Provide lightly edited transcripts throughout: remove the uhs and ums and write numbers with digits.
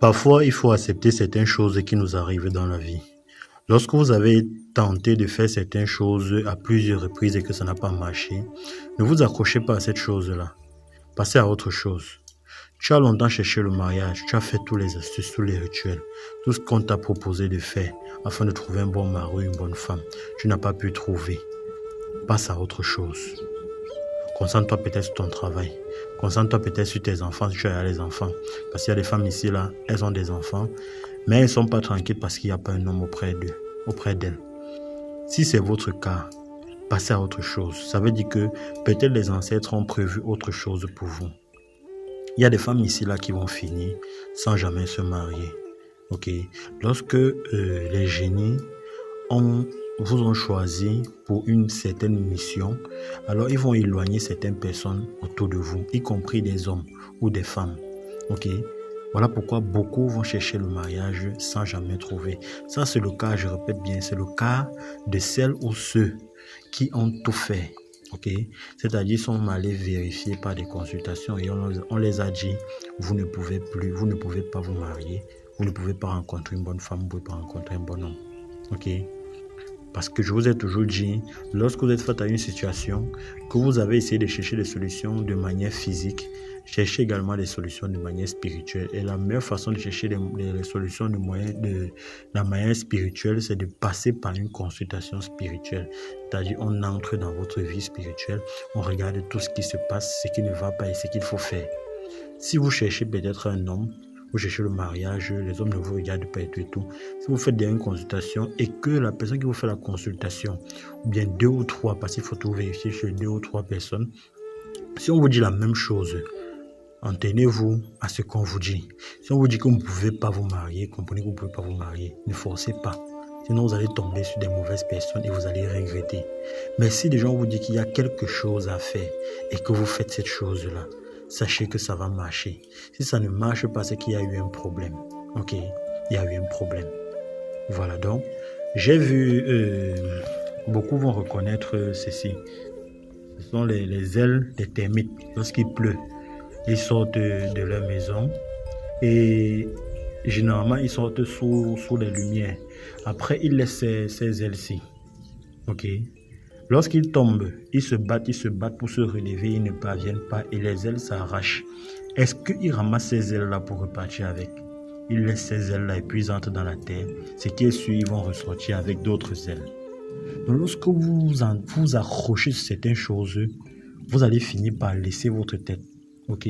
Parfois, il faut accepter certaines choses qui nous arrivent dans la vie. Lorsque vous avez tenté de faire certaines choses à plusieurs reprises et que ça n'a pas marché, ne vous accrochez pas à cette chose-là. Passez à autre chose. Tu as longtemps cherché le mariage, tu as fait tous les astuces, tous les rituels, tout ce qu'on t'a proposé de faire afin de trouver un bon mari, une bonne femme. Tu n'as pas pu trouver. Passe à autre chose. Concentre-toi peut-être sur ton travail. Concentre-toi peut-être sur tes enfants si tu as les enfants. Parce qu'il y a des femmes ici, là, elles ont des enfants, mais elles ne sont pas tranquilles parce qu'il n'y a pas un homme auprès d'elles. Si c'est votre cas, passez à autre chose. Ça veut dire que peut-être les ancêtres ont prévu autre chose pour vous. Il y a des femmes ici, là, qui vont finir sans jamais se marier. Ok? Lorsque les génies vous ont choisi pour une certaine mission, alors ils vont éloigner certaines personnes autour de vous, y compris des hommes ou des femmes. Ok? Voilà pourquoi beaucoup vont chercher le mariage sans jamais trouver. Ça, c'est le cas, je répète bien, c'est le cas de celles ou ceux qui ont tout fait. Ok? C'est-à-dire, ils sont allés vérifier par des consultations et on les a dit, vous ne pouvez pas vous marier, vous ne pouvez pas rencontrer une bonne femme, vous ne pouvez pas rencontrer un bon homme. Ok? Parce que je vous ai toujours dit, lorsque vous êtes face à une situation, que vous avez essayé de chercher des solutions de manière physique, cherchez également des solutions de manière spirituelle. Et la meilleure façon de chercher les solutions de la manière spirituelle, c'est de passer par une consultation spirituelle. C'est-à-dire, on entre dans votre vie spirituelle, on regarde tout ce qui se passe, ce qui ne va pas et ce qu'il faut faire. Si vous cherchez peut-être un homme, vous cherchez le mariage, les hommes ne vous regardent pas et tout. Si vous faites une consultation et que la personne qui vous fait la consultation, ou bien 2 ou 3, parce qu'il faut tout vérifier chez 2 ou 3 personnes, si on vous dit la même chose, en tenez-vous à ce qu'on vous dit. Si on vous dit que vous ne pouvez pas vous marier, comprenez que vous ne pouvez pas vous marier. Ne forcez pas. Sinon, vous allez tomber sur des mauvaises personnes et vous allez regretter. Mais si des gens vous disent qu'il y a quelque chose à faire et que vous faites cette chose-là, sachez que ça va marcher. Si ça ne marche pas, c'est qu'il y a eu un problème. Ok? Il y a eu un problème. Voilà, donc, j'ai vu, beaucoup vont reconnaître ceci. Ce sont les ailes des termites. Lorsqu'il pleut, ils sortent de leur maison et généralement, ils sortent sous les lumières. Après, ils laissent ces ailes-ci. Ok? Lorsqu'ils tombent, ils se battent pour se relever, ils ne parviennent pas et les ailes s'arrachent. Est-ce qu'ils ramassent ces ailes-là pour repartir avec? Ils laissent ces ailes-là et puis ils entrent dans la terre. Ce qui est sûr, ils vont ressortir avec d'autres ailes. Donc, lorsque vous accrochez sur certaines choses, vous allez finir par laisser votre tête. Ok?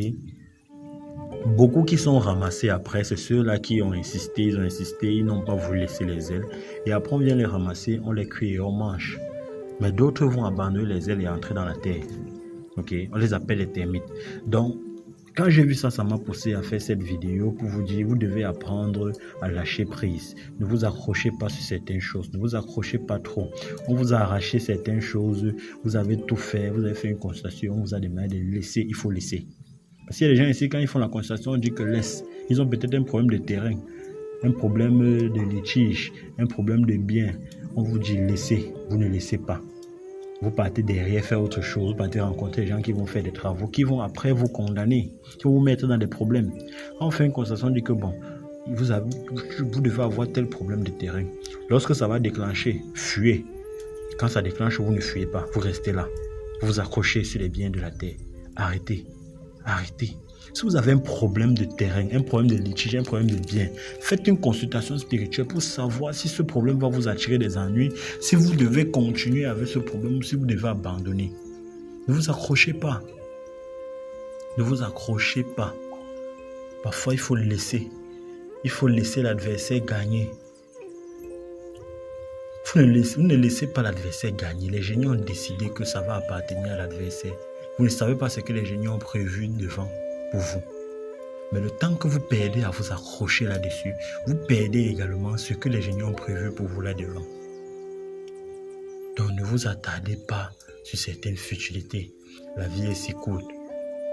Beaucoup qui sont ramassés après, c'est ceux-là qui ont insisté, ils n'ont pas voulu laisser les ailes. Et après, on vient les ramasser, on les cuit et on mange. Mais d'autres vont abandonner les ailes et entrer dans la terre. Ok, on les appelle les termites. Donc, quand j'ai vu ça, ça m'a poussé à faire cette vidéo pour vous dire, vous devez apprendre à lâcher prise. Ne vous accrochez pas sur certaines choses. Ne vous accrochez pas trop. On vous a arraché certaines choses. Vous avez tout fait. Vous avez fait une constatation. On vous a demandé de laisser. Il faut laisser. Parce qu'il y a des gens ici, quand ils font la constatation, on dit que laisse. Ils ont peut-être un problème de terrain, un problème de litige, un problème de bien. On vous dit laissez. Vous ne laissez pas. Vous partez derrière faire autre chose, vous partez rencontrer des gens qui vont faire des travaux, qui vont après vous condamner, qui vont vous mettre dans des problèmes. On fait une constatation, on dit que bon, vous devez avoir tel problème de terrain. Lorsque ça va déclencher, fuyez. Quand ça déclenche, vous ne fuyez pas, vous restez là. Vous vous accrochez sur les biens de la terre. Arrêtez. Si vous avez un problème de terrain, un problème de litige, un problème de bien, faites une consultation spirituelle pour savoir si ce problème va vous attirer des ennuis, si vous devez continuer avec ce problème ou si vous devez abandonner. Ne vous accrochez pas. Ne vous accrochez pas. Parfois, il faut le laisser. Il faut laisser l'adversaire gagner. Vous ne laissez pas l'adversaire gagner. Les génies ont décidé que ça va appartenir à l'adversaire. Vous ne savez pas ce que les génies ont prévu devant pour vous. Mais le temps que vous perdez à vous accrocher là-dessus, vous perdez également ce que les génies ont prévu pour vous là-devant. Donc ne vous attardez pas sur certaines futilités. La vie est si courte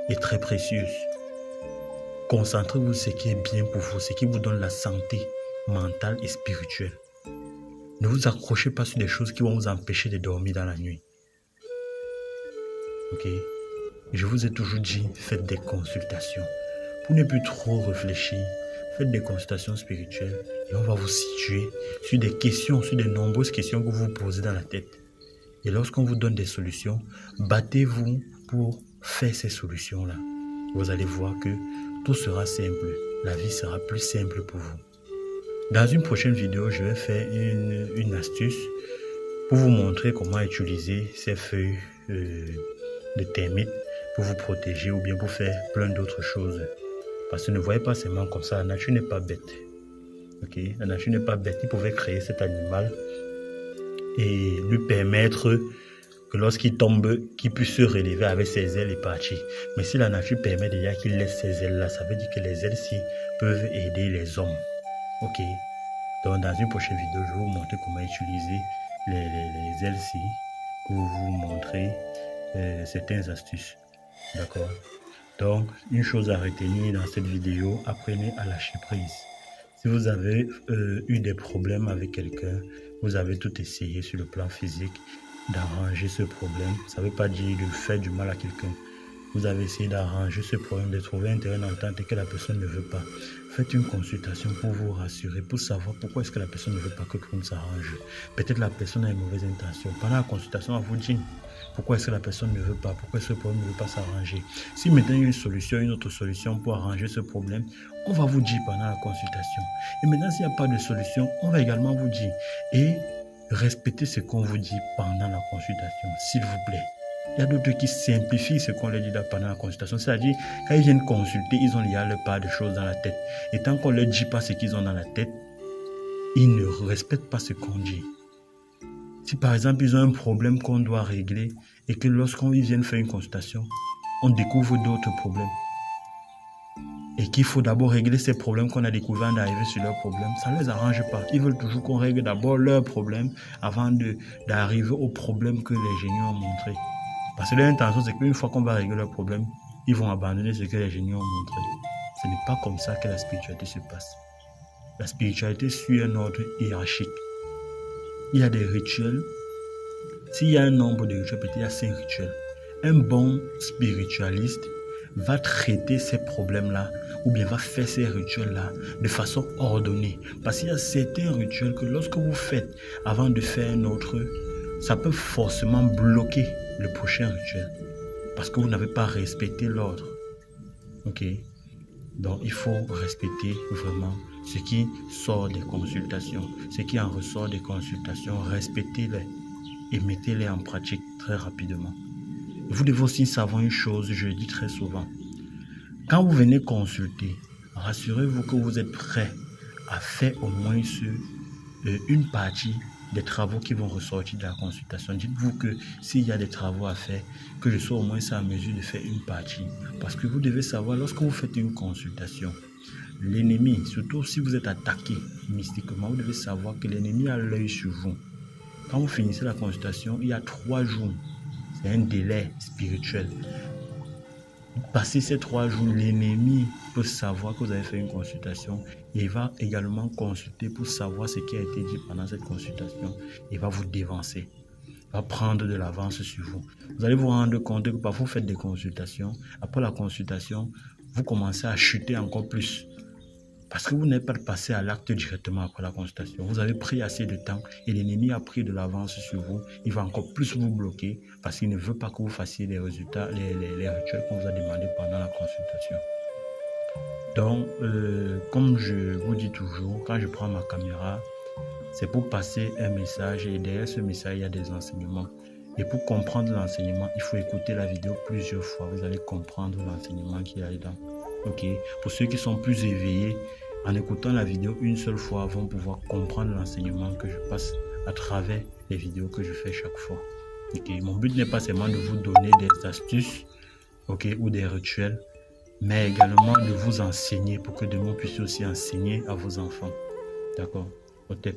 et très précieuse. Concentrez-vous sur ce qui est bien pour vous, ce qui vous donne la santé mentale et spirituelle. Ne vous accrochez pas sur des choses qui vont vous empêcher de dormir dans la nuit. Ok? Je vous ai toujours dit, faites des consultations. Pour ne plus trop réfléchir, faites des consultations spirituelles et on va vous situer sur des questions, sur de nombreuses questions que vous vous posez dans la tête. Et lorsqu'on vous donne des solutions, battez-vous pour faire ces solutions-là. Vous allez voir que tout sera simple. La vie sera plus simple pour vous. Dans une prochaine vidéo, je vais faire une astuce pour vous montrer comment utiliser ces feuilles de termites pour vous protéger ou bien pour faire plein d'autres choses. Parce que ne voyez pas seulement comme ça, la nature n'est pas bête. Okay? La nature n'est pas bête. Il pouvait créer cet animal et lui permettre que lorsqu'il tombe, qu'il puisse se relever avec ses ailes et partir. Mais si la nature permet déjà qu'il laisse ses ailes-là, ça veut dire que les ailes-ci peuvent aider les hommes. Ok. Donc dans une prochaine vidéo, je vais vous montrer comment utiliser les ailes-ci pour vous montrer certaines astuces. D'accord. Donc, une chose à retenir dans cette vidéo, apprenez à lâcher prise. Si vous avez eu des problèmes avec quelqu'un, vous avez tout essayé sur le plan physique d'arranger ce problème. Ça ne veut pas dire de faire du mal à quelqu'un. Vous avez essayé d'arranger ce problème, de trouver un terrain d'entente et que la personne ne veut pas. Faites une consultation pour vous rassurer, pour savoir pourquoi est-ce que la personne ne veut pas que tout le monde s'arrange. Peut-être la personne a une mauvaise intention. Pendant la consultation, on vous dit pourquoi est-ce que la personne ne veut pas, pourquoi ce problème ne veut pas s'arranger. Si maintenant il y a une solution, une autre solution pour arranger ce problème, on va vous dire pendant la consultation. Et maintenant, s'il n'y a pas de solution, on va également vous dire. Et respectez ce qu'on vous dit pendant la consultation, s'il vous plaît. Il y a d'autres qui simplifient ce qu'on leur dit pendant la consultation. C'est-à-dire, quand ils viennent consulter, ils ont déjà leur part de choses dans la tête. Et tant qu'on ne leur dit pas ce qu'ils ont dans la tête, ils ne respectent pas ce qu'on dit. Si par exemple, ils ont un problème qu'on doit régler et que lorsqu'on vient faire une consultation, on découvre d'autres problèmes. Et qu'il faut d'abord régler ces problèmes qu'on a découverts avant d'arriver sur leurs problèmes, ça ne les arrange pas. Ils veulent toujours qu'on règle d'abord leurs problèmes avant d'arriver aux problèmes que les génies ont montrés. Parce que leur intention, c'est qu'une fois qu'on va régler leurs problèmes, ils vont abandonner ce que les génies ont montré. Ce n'est pas comme ça que la spiritualité se passe. La spiritualité suit un ordre hiérarchique. Il y a des rituels. S'il y a un nombre de rituels, peut-être il y a 5 rituels. Un bon spiritualiste va traiter ces problèmes-là ou bien va faire ces rituels-là de façon ordonnée. Parce qu'il y a certains rituels que lorsque vous faites avant de faire un autre, ça peut forcément bloquer le prochain rituel parce que vous n'avez pas respecté l'ordre. Ok? Donc, il faut respecter vraiment ce qui sort des consultations, ce qui en ressort des consultations, respectez-les et mettez-les en pratique très rapidement. Vous devez aussi savoir une chose, je le dis très souvent. Quand vous venez consulter, rassurez-vous que vous êtes prêt à faire au moins une partie des travaux qui vont ressortir de la consultation. Dites-vous que s'il y a des travaux à faire, que je sois au moins en mesure de faire une partie. Parce que vous devez savoir, lorsque vous faites une consultation, l'ennemi, surtout si vous êtes attaqué mystiquement, vous devez savoir que l'ennemi a l'œil sur vous. Quand vous finissez la consultation, il y a 3 jours. C'est un délai spirituel. Passé ces 3 jours, l'ennemi peut savoir que vous avez fait une consultation et il va également consulter pour savoir ce qui a été dit pendant cette consultation. Il va vous dévancer, il va prendre de l'avance sur vous. Vous allez vous rendre compte que parfois vous faites des consultations. Après la consultation, vous commencez à chuter encore plus. Parce que vous n'êtes pas passé à l'acte directement après la consultation. Vous avez pris assez de temps et l'ennemi a pris de l'avance sur vous. Il va encore plus vous bloquer parce qu'il ne veut pas que vous fassiez les résultats, les rituels qu'on vous a demandé pendant la consultation. Donc, comme je vous dis toujours, quand je prends ma caméra, c'est pour passer un message et derrière ce message, il y a des enseignements. Et pour comprendre l'enseignement, il faut écouter la vidéo plusieurs fois. Vous allez comprendre l'enseignement qu'il y a dedans. Ok, pour ceux qui sont plus éveillés, en écoutant la vidéo une seule fois, vont pouvoir comprendre l'enseignement que je passe à travers les vidéos que je fais chaque fois. Ok, mon but n'est pas seulement de vous donner des astuces, ok, ou des rituels, mais également de vous enseigner pour que demain vous puissiez aussi enseigner à vos enfants. D'accord, au tep.